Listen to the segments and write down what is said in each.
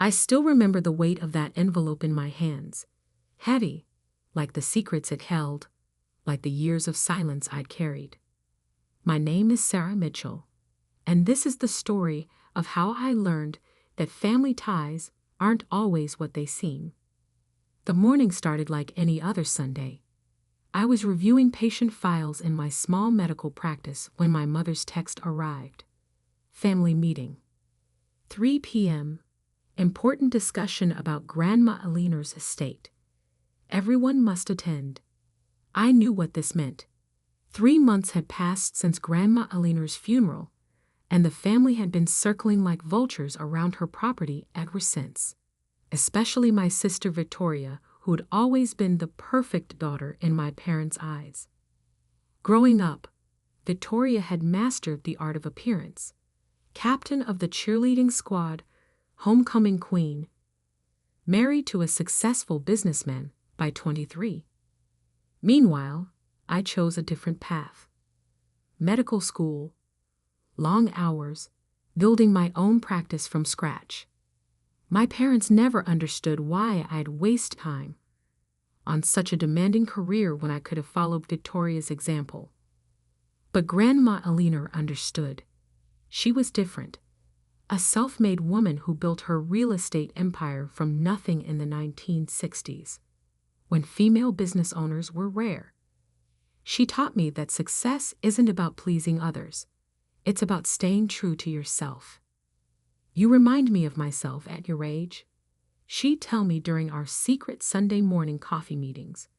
I still remember the weight of that envelope in my hands. Heavy, like the secrets it held, like the years of silence I'd carried. My name is Sarah Mitchell, and this is the story of how I learned that family ties aren't always what they seem. The morning started like any other Sunday. I was reviewing patient files in my small medical practice when my mother's text arrived. Family meeting. 3 p.m. Important discussion about Grandma Aliner's estate. Everyone must attend. I knew what this meant. 3 months had passed since Grandma Aliner's funeral, and the family had been circling like vultures around her property ever since. Especially my sister Victoria, who had always been the perfect daughter in my parents' eyes. Growing up, Victoria had mastered the art of appearance. Captain of the cheerleading squad, homecoming queen, married to a successful businessman by 23. Meanwhile, I chose a different path. Medical school, long hours, building my own practice from scratch. My parents never understood why I'd waste time on such a demanding career when I could have followed Victoria's example. But Grandma Aliner understood. She was different. A self-made woman who built her real estate empire from nothing in the 1960s, when female business owners were rare. She taught me that success isn't about pleasing others. It's about staying true to yourself. You remind me of myself at your age. She'd tell me during our secret Sunday morning coffee meetings.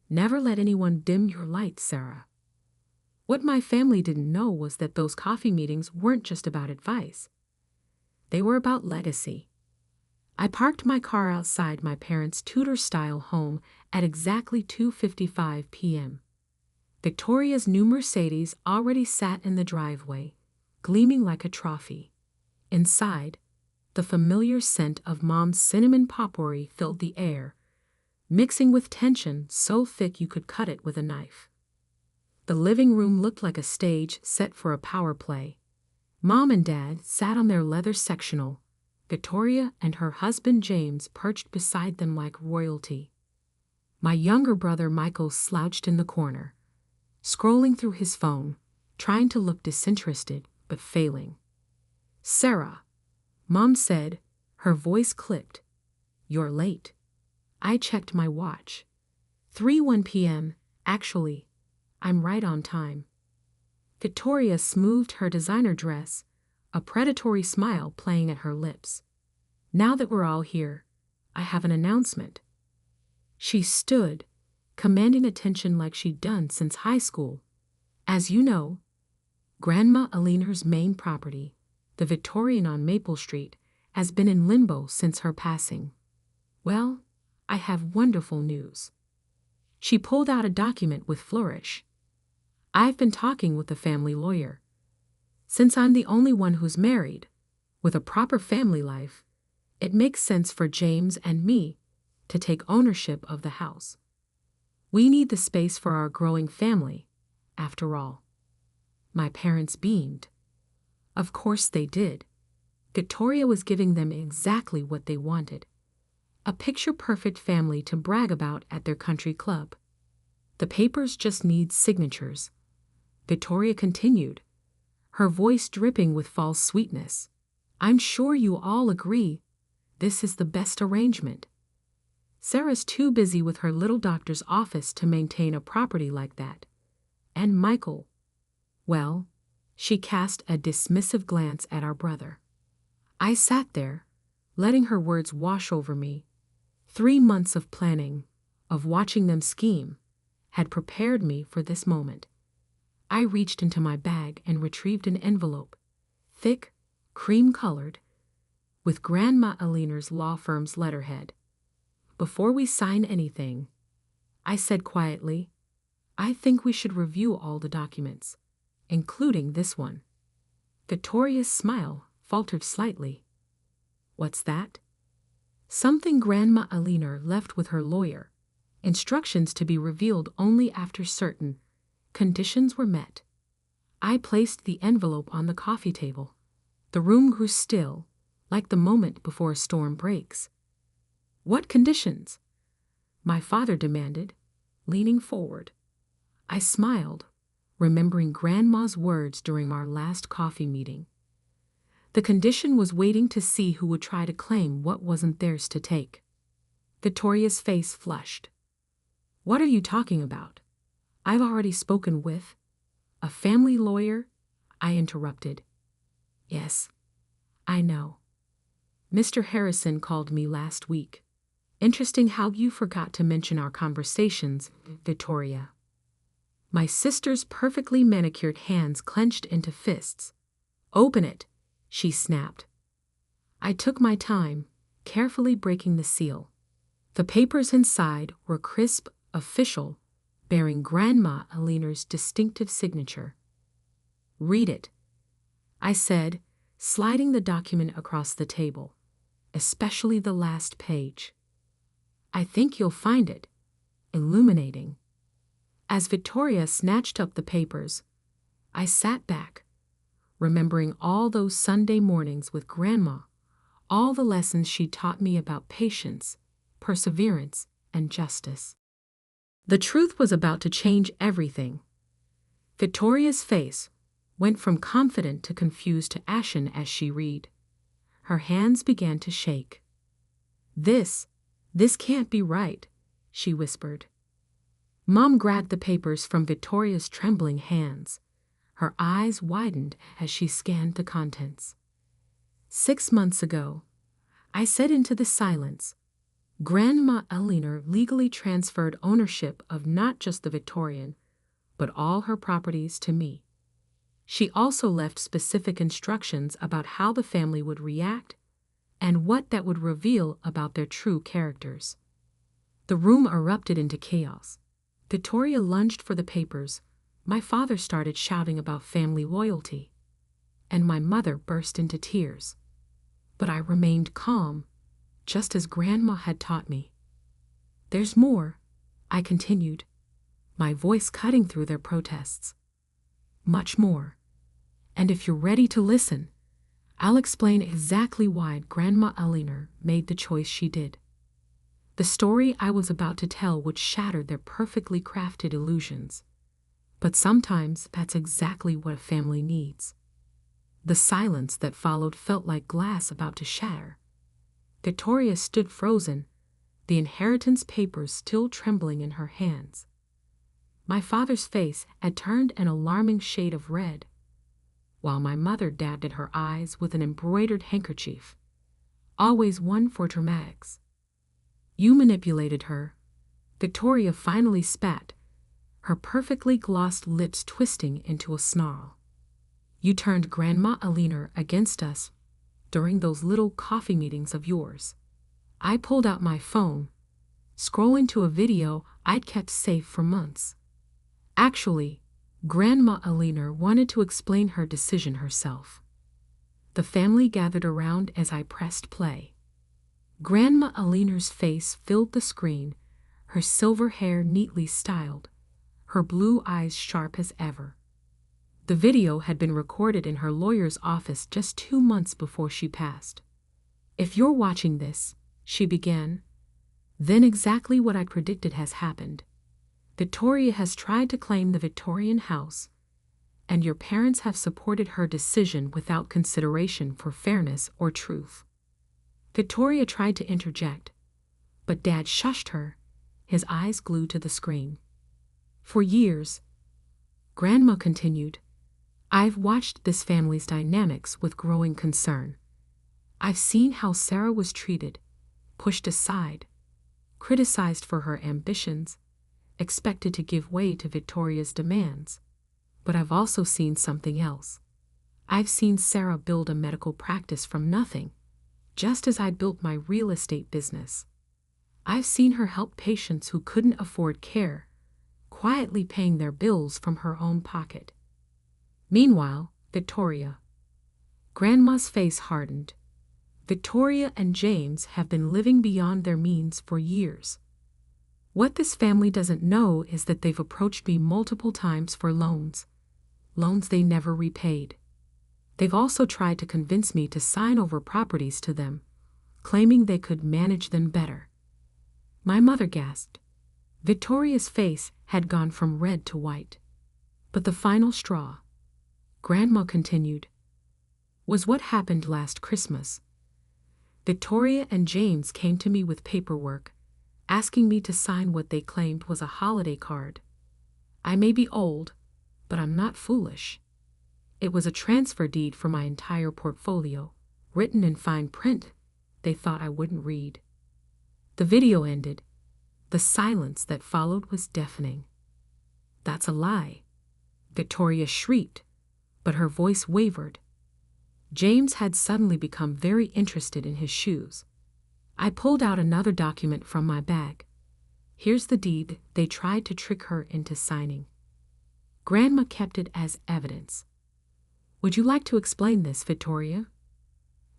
Never let anyone dim your light, Sarah. What my family didn't know was that those coffee meetings weren't just about advice. They were about legacy. I parked my car outside my parents' Tudor-style home at exactly 2:55 p.m. Victoria's new Mercedes already sat in the driveway, gleaming like a trophy. Inside, the familiar scent of Mom's cinnamon potpourri filled the air, mixing with tension so thick you could cut it with a knife. The living room looked like a stage set for a power play. Mom and Dad sat on their leather sectional, Victoria and her husband James perched beside them like royalty. My younger brother Michael slouched in the corner, scrolling through his phone, trying to look disinterested but failing. "Sarah," Mom said, her voice clipped. "You're late." I checked my watch. 3:01 p.m. Actually, I'm right on time. Victoria smoothed her designer dress, a predatory smile playing at her lips. "Now that we're all here, I have an announcement." She stood, commanding attention like she'd done since high school. "As you know, Grandma Aliner's main property, the Victorian on Maple Street, has been in limbo since her passing. Well, I have wonderful news." She pulled out a document with flourish. "I've been talking with the family lawyer. Since I'm the only one who's married, with a proper family life, it makes sense for James and me to take ownership of the house. We need the space for our growing family, after all." My parents beamed. Of course they did. Victoria was giving them exactly what they wanted. A picture-perfect family to brag about at their country club. "The papers just need signatures," Victoria continued, her voice dripping with false sweetness. "I'm sure you all agree this is the best arrangement. Sarah's too busy with her little doctor's office to maintain a property like that. And Michael, well," she cast a dismissive glance at our brother. I sat there, letting her words wash over me. 3 months of planning, of watching them scheme, had prepared me for this moment. I reached into my bag and retrieved an envelope, thick, cream-colored, with Grandma Aliner's law firm's letterhead. "Before we sign anything," I said quietly, "I think we should review all the documents, including this one." Victoria's smile faltered slightly. "What's that?" "Something Grandma Aliner left with her lawyer. Instructions to be revealed only after certain conditions were met." I placed the envelope on the coffee table. The room grew still, like the moment before a storm breaks. "What conditions?" my father demanded, leaning forward. I smiled, remembering Grandma's words during our last coffee meeting. The condition was waiting to see who would try to claim what wasn't theirs to take. Victoria's face flushed. "What are you talking about? I've already spoken with a family lawyer," I interrupted. "Yes, I know. Mr. Harrison called me last week. Interesting how you forgot to mention our conversations, Victoria." My sister's perfectly manicured hands clenched into fists. "Open it," she snapped. I took my time, carefully breaking the seal. The papers inside were crisp, official, bearing Grandma Aliner's distinctive signature. "Read it," I said, sliding the document across the table, especially the last page. "I think you'll find it illuminating." As Victoria snatched up the papers, I sat back, remembering all those Sunday mornings with Grandma, all the lessons she taught me about patience, perseverance, and justice. The truth was about to change everything. Victoria's face went from confident to confused to ashen as she read. Her hands began to shake. This can't be right," she whispered. Mom grabbed the papers from Victoria's trembling hands. Her eyes widened as she scanned the contents. 6 months ago, I said into the silence, Grandma Aliner legally transferred ownership of not just the Victorian, but all her properties to me. She also left specific instructions about how the family would react and what that would reveal about their true characters. The room erupted into chaos. Victoria lunged for the papers. My father started shouting about family loyalty, and my mother burst into tears. But I remained calm, just as Grandma had taught me. "There's more," I continued, my voice cutting through their protests. "Much more. And if you're ready to listen, I'll explain exactly why Grandma Aliner made the choice she did." The story I was about to tell would shatter their perfectly crafted illusions. But sometimes that's exactly what a family needs. The silence that followed felt like glass about to shatter. Victoria stood frozen, the inheritance papers still trembling in her hands. My father's face had turned an alarming shade of red, while my mother dabbed at her eyes with an embroidered handkerchief, always one for dramatics. "You manipulated her," Victoria finally spat, her perfectly glossed lips twisting into a snarl. "You turned Grandma Aliner against us during those little coffee meetings of yours." I pulled out my phone, scrolling to a video I'd kept safe for months. Actually, Grandma Aliner wanted to explain her decision herself. The family gathered around as I pressed play. Grandma Aliner's face filled the screen, her silver hair neatly styled, her blue eyes sharp as ever. The video had been recorded in her lawyer's office just 2 months before she passed. "If you're watching this," she began, "then exactly what I predicted has happened. Victoria has tried to claim the Victorian house, and your parents have supported her decision without consideration for fairness or truth." Victoria tried to interject, but Dad shushed her, his eyes glued to the screen. "For years," Grandma continued, "I've watched this family's dynamics with growing concern. I've seen how Sarah was treated, pushed aside, criticized for her ambitions, expected to give way to Victoria's demands. But I've also seen something else. I've seen Sarah build a medical practice from nothing, just as I built my real estate business. I've seen her help patients who couldn't afford care, quietly paying their bills from her own pocket. Meanwhile, Victoria." Grandma's face hardened. "Victoria and James have been living beyond their means for years. What this family doesn't know is that they've approached me multiple times for loans they never repaid. They've also tried to convince me to sign over properties to them, claiming they could manage them better. My mother gasped. Victoria's face had gone from red to white. But the final straw, Grandma continued, was what happened last Christmas. Victoria and James came to me with paperwork, asking me to sign what they claimed was a holiday card. I may be old, but I'm not foolish. It was a transfer deed for my entire portfolio, written in fine print they thought I wouldn't read. The video ended. The silence that followed was deafening. That's a lie, Victoria shrieked, but her voice wavered. James had suddenly become very interested in his shoes. I pulled out another document from my bag. Here's the deed they tried to trick her into signing. Grandma kept it as evidence. Would you like to explain this, Victoria?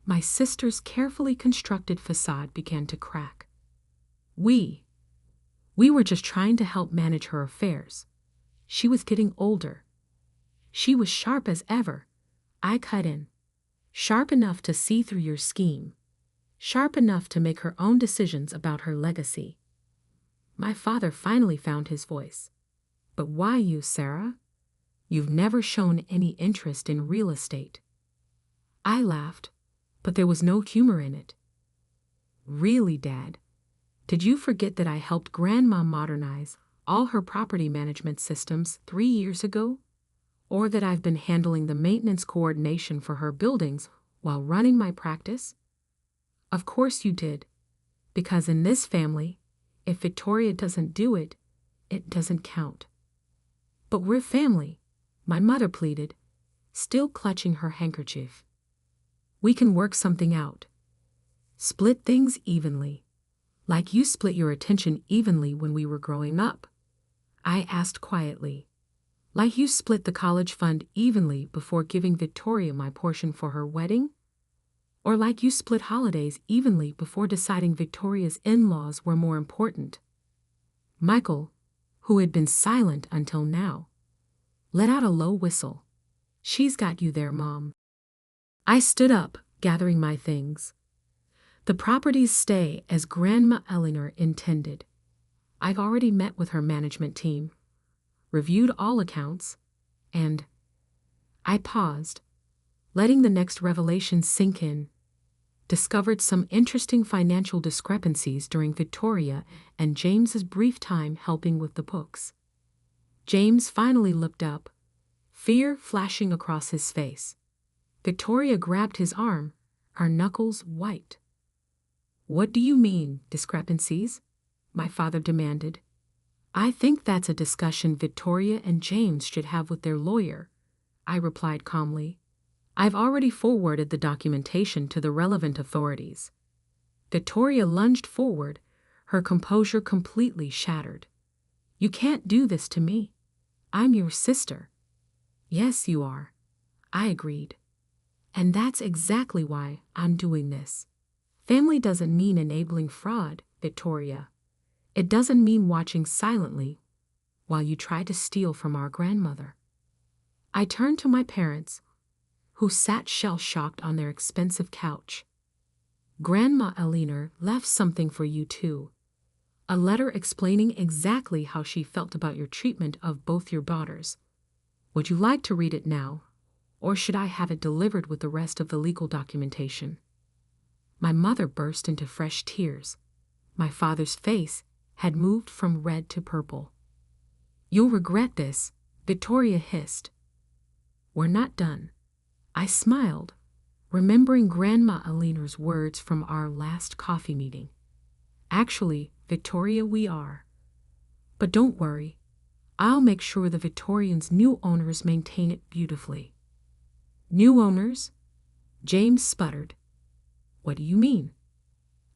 My sister's carefully constructed facade began to crack. We were just trying to help manage her affairs. She was getting older. She was sharp as ever. I cut in. Sharp enough to see through your scheme. Sharp enough to make her own decisions about her legacy. My father finally found his voice. But why you, Sarah? You've never shown any interest in real estate. I laughed, but there was no humor in it. Really, Dad? Did you forget that I helped Grandma modernize all her property management systems 3 years ago? Or that I've been handling the maintenance coordination for her buildings while running my practice? Of course you did, because in this family, if Victoria doesn't do it, it doesn't count. But we're family, my mother pleaded, still clutching her handkerchief. We can work something out. Split things evenly, like you split your attention evenly when we were growing up. I asked quietly. Like you split the college fund evenly before giving Victoria my portion for her wedding? Or like you split holidays evenly before deciding Victoria's in-laws were more important? Michael, who had been silent until now, let out a low whistle. She's got you there, Mom. I stood up, gathering my things. The properties stay as Grandma Eleanor intended. I've already met with her management team, reviewed all accounts, and I paused, letting the next revelation sink in, discovered some interesting financial discrepancies during Victoria and James's brief time helping with the books. James finally looked up, fear flashing across his face. Victoria grabbed his arm, her knuckles white. What do you mean, discrepancies? My father demanded. I think that's a discussion Victoria and James should have with their lawyer, I replied calmly. I've already forwarded the documentation to the relevant authorities. Victoria lunged forward, her composure completely shattered. You can't do this to me. I'm your sister. Yes, you are, I agreed. And that's exactly why I'm doing this. Family doesn't mean enabling fraud, Victoria. It doesn't mean watching silently while you try to steal from our grandmother. I turned to my parents, who sat shell-shocked on their expensive couch. Grandma Eleanor left something for you too. A letter explaining exactly how she felt about your treatment of both your daughters. Would you like to read it now, or should I have it delivered with the rest of the legal documentation? My mother burst into fresh tears. My father's face had moved from red to purple. You'll regret this, Victoria hissed. We're not done. I smiled, remembering Grandma Eleanor's words from our last coffee meeting. Actually, Victoria, we are. But don't worry. I'll make sure the Victorians' new owners maintain it beautifully. New owners? James sputtered. What do you mean?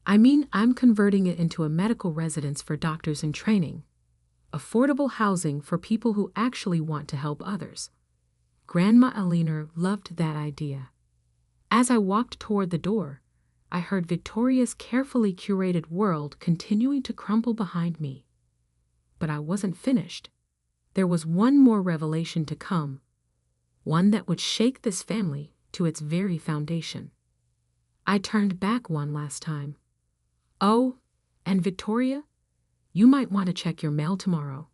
I mean, I'm converting it into a medical residence for doctors in training. Affordable housing for people who actually want to help others. Grandma Eleanor loved that idea. As I walked toward the door, I heard Victoria's carefully curated world continuing to crumble behind me. But I wasn't finished. There was one more revelation to come, one that would shake this family to its very foundation. I turned back one last time. Oh, and Victoria, you might want to check your mail tomorrow.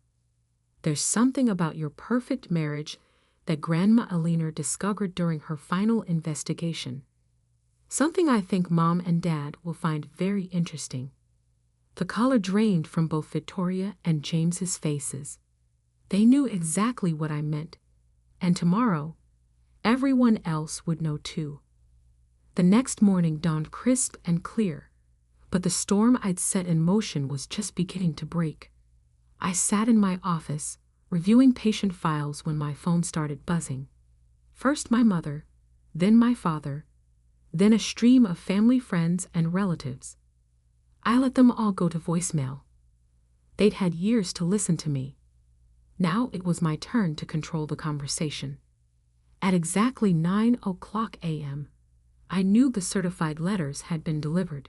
There's something about your perfect marriage that Grandma Alina discovered during her final investigation. Something I think Mom and Dad will find very interesting. The color drained from both Victoria and James's faces. They knew exactly what I meant, and tomorrow, everyone else would know too. The next morning dawned crisp and clear, but the storm I'd set in motion was just beginning to break. I sat in my office, reviewing patient files when my phone started buzzing. First my mother, then my father, then a stream of family friends and relatives. I let them all go to voicemail. They'd had years to listen to me. Now it was my turn to control the conversation. At exactly 9:00 a.m., I knew the certified letters had been delivered.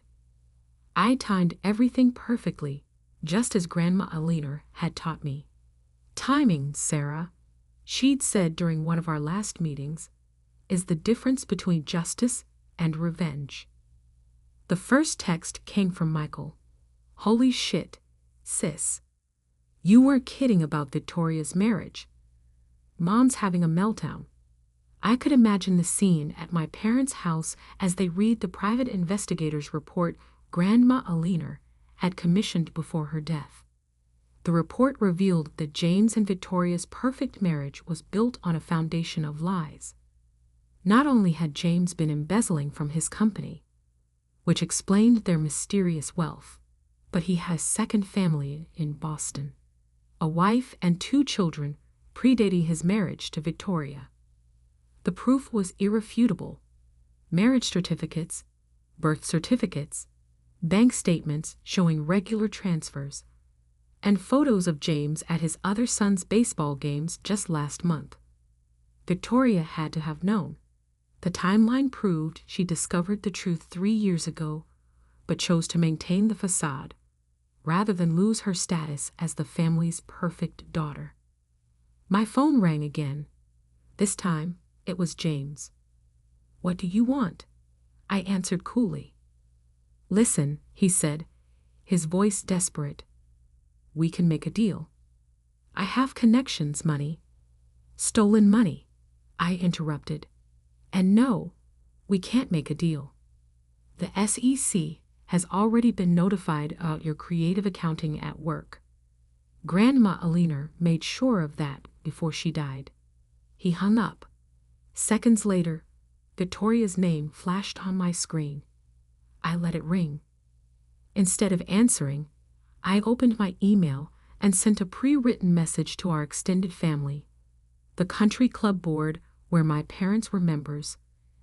I timed everything perfectly, just as Grandma Alina had taught me. Timing, Sarah, she'd said during one of our last meetings, is the difference between justice and revenge. The first text came from Michael. Holy shit, sis. You weren't kidding about Victoria's marriage. Mom's having a meltdown. I could imagine the scene at my parents' house as they read the private investigator's report Grandma Alina had commissioned before her death. The report revealed that James and Victoria's perfect marriage was built on a foundation of lies. Not only had James been embezzling from his company, which explained their mysterious wealth, but he has second family in Boston, a wife and 2 children predating his marriage to Victoria. The proof was irrefutable. Marriage certificates, birth certificates, bank statements showing regular transfers, and photos of James at his other son's baseball games just last month. Victoria had to have known. The timeline proved she discovered the truth 3 years ago, but chose to maintain the facade, rather than lose her status as the family's perfect daughter. My phone rang again. This time, it was James. What do you want? I answered coolly. Listen, he said, his voice desperate. We can make a deal. I have connections, money. Stolen money, I interrupted. And no, we can't make a deal. The SEC has already been notified about your creative accounting at work. Grandma Alina made sure of that before she died. He hung up. Seconds later, Victoria's name flashed on my screen. I let it ring. Instead of answering, I opened my email and sent a pre-written message to our extended family, the country club board where my parents were members,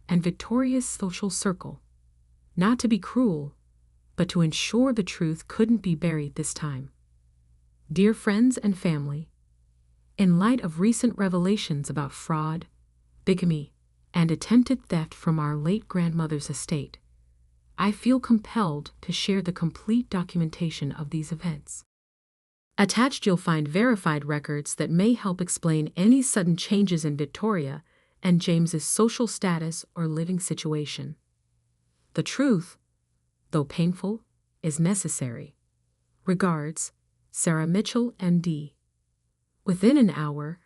and Victoria's social circle. Not to be cruel, but to ensure the truth couldn't be buried this time. Dear friends and family, in light of recent revelations about fraud, bigamy, and attempted theft from our late grandmother's estate, I feel compelled to share the complete documentation of these events. Attached you'll find verified records that may help explain any sudden changes in Victoria and James's social status or living situation. The truth, though painful, is necessary. Regards, Sarah Mitchell, M.D. Within an hour,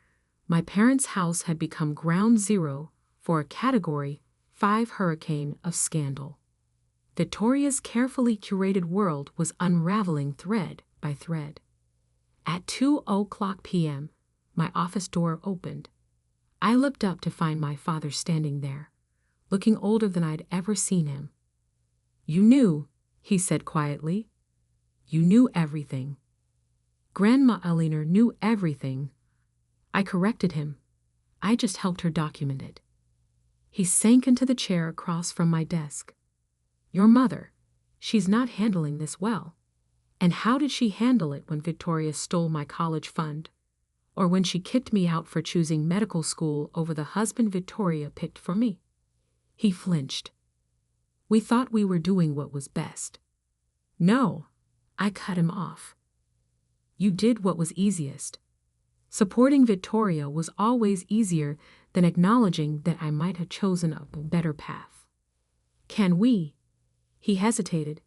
my parents' house had become ground zero for a Category 5 hurricane of scandal. Victoria's carefully curated world was unraveling thread by thread. At 2:00 p.m., my office door opened. I looked up to find my father standing there, looking older than I'd ever seen him. You knew, he said quietly. You knew everything. Grandma Alina knew everything. I corrected him. I just helped her document it. He sank into the chair across from my desk. Your mother, she's not handling this well. And how did she handle it when Victoria stole my college fund? Or when she kicked me out for choosing medical school over the husband Victoria picked for me? He flinched. We thought we were doing what was best. No, I cut him off. You did what was easiest. Supporting Victoria was always easier then acknowledging that I might have chosen a better path. Can we? He hesitated.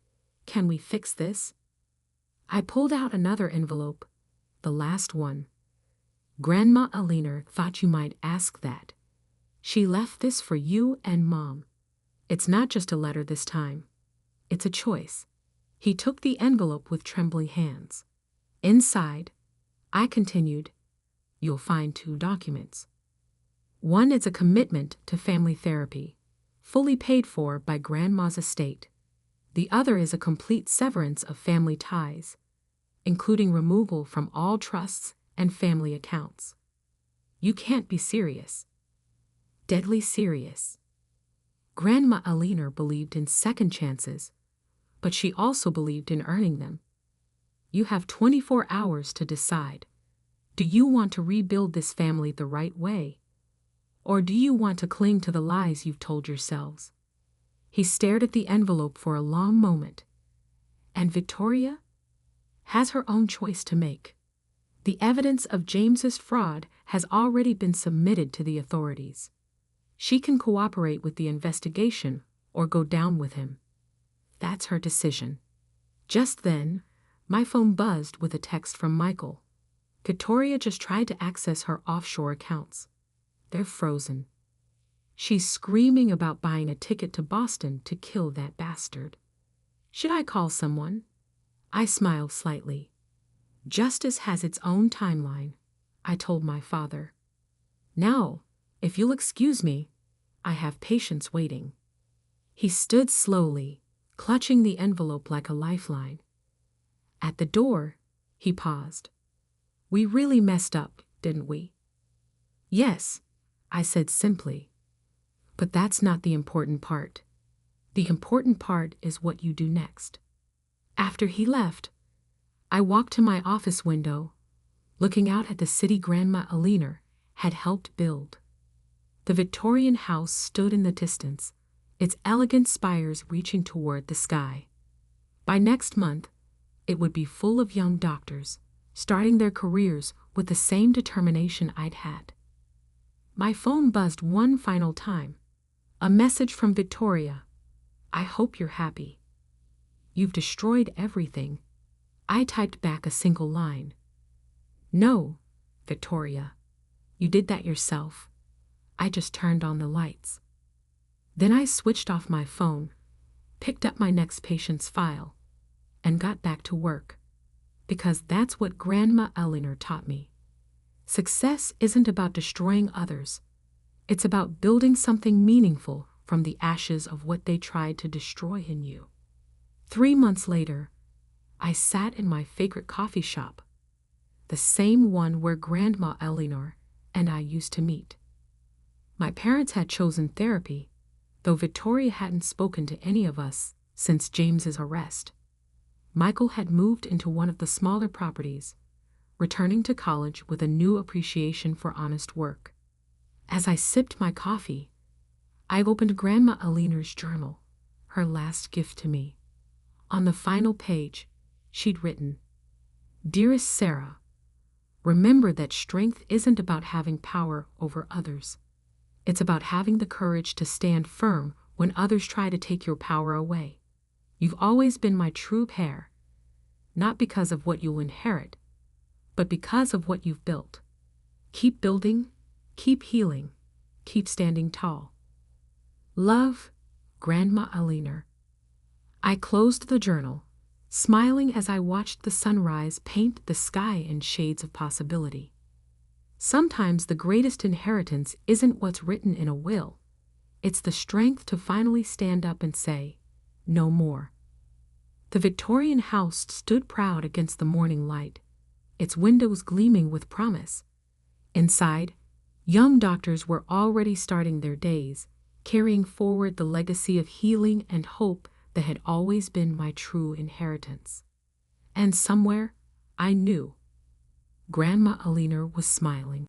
Can we fix this? I pulled out another envelope, the last one. Grandma Alina thought you might ask that. She left this for you and Mom. It's not just a letter this time. It's a choice. He took the envelope with trembling hands. Inside, I continued, you'll find 2 documents. One is a commitment to family therapy, fully paid for by Grandma's estate. The other is a complete severance of family ties, including removal from all trusts and family accounts. You can't be serious. Deadly serious. Grandma Alina believed in second chances, but she also believed in earning them. You have 24 hours to decide. Do you want to rebuild this family the right way? Or do you want to cling to the lies you've told yourselves? He stared at the envelope for a long moment. And Victoria has her own choice to make. The evidence of James's fraud has already been submitted to the authorities. She can cooperate with the investigation or go down with him. That's her decision. Just then, my phone buzzed with a text from Michael. Victoria just tried to access her offshore accounts. They're frozen. She's screaming about buying a ticket to Boston to kill that bastard. Should I call someone? I smiled slightly. Justice has its own timeline, I told my father. Now, if you'll excuse me, I have patients waiting. He stood slowly, clutching the envelope like a lifeline. At the door, he paused. We really messed up, didn't we? Yes, I said simply. But that's not the important part. The important part is what you do next. After he left, I walked to my office window, looking out at the city Grandma Alina had helped build. The Victorian house stood in the distance, its elegant spires reaching toward the sky. By next month, it would be full of young doctors, starting their careers with the same determination I'd had. My phone buzzed one final time. A message from Victoria. I hope you're happy. You've destroyed everything. I typed back a single line. No, Victoria. You did that yourself. I just turned on the lights. Then I switched off my phone, picked up my next patient's file, and got back to work. Because that's what Grandma Alina taught me. Success isn't about destroying others. It's about building something meaningful from the ashes of what they tried to destroy in you. 3 months later, I sat in my favorite coffee shop, the same one where Grandma Alina and I used to meet. My parents had chosen therapy, though Victoria hadn't spoken to any of us since James's arrest. Michael had moved into one of the smaller properties, returning to college with a new appreciation for honest work. As I sipped my coffee, I opened Grandma Alina's journal, her last gift to me. On the final page, she'd written, Dearest Sarah, remember that strength isn't about having power over others. It's about having the courage to stand firm when others try to take your power away. You've always been my true heir, not because of what you'll inherit, but because of what you've built. Keep building, keep healing, keep standing tall. Love, Grandma Alina. I closed the journal, smiling as I watched the sunrise paint the sky in shades of possibility. Sometimes the greatest inheritance isn't what's written in a will. It's the strength to finally stand up and say, no more. The Victorian house stood proud against the morning light, its windows gleaming with promise. Inside, young doctors were already starting their days, carrying forward the legacy of healing and hope that had always been my true inheritance. And somewhere, I knew, Grandma Alina was smiling.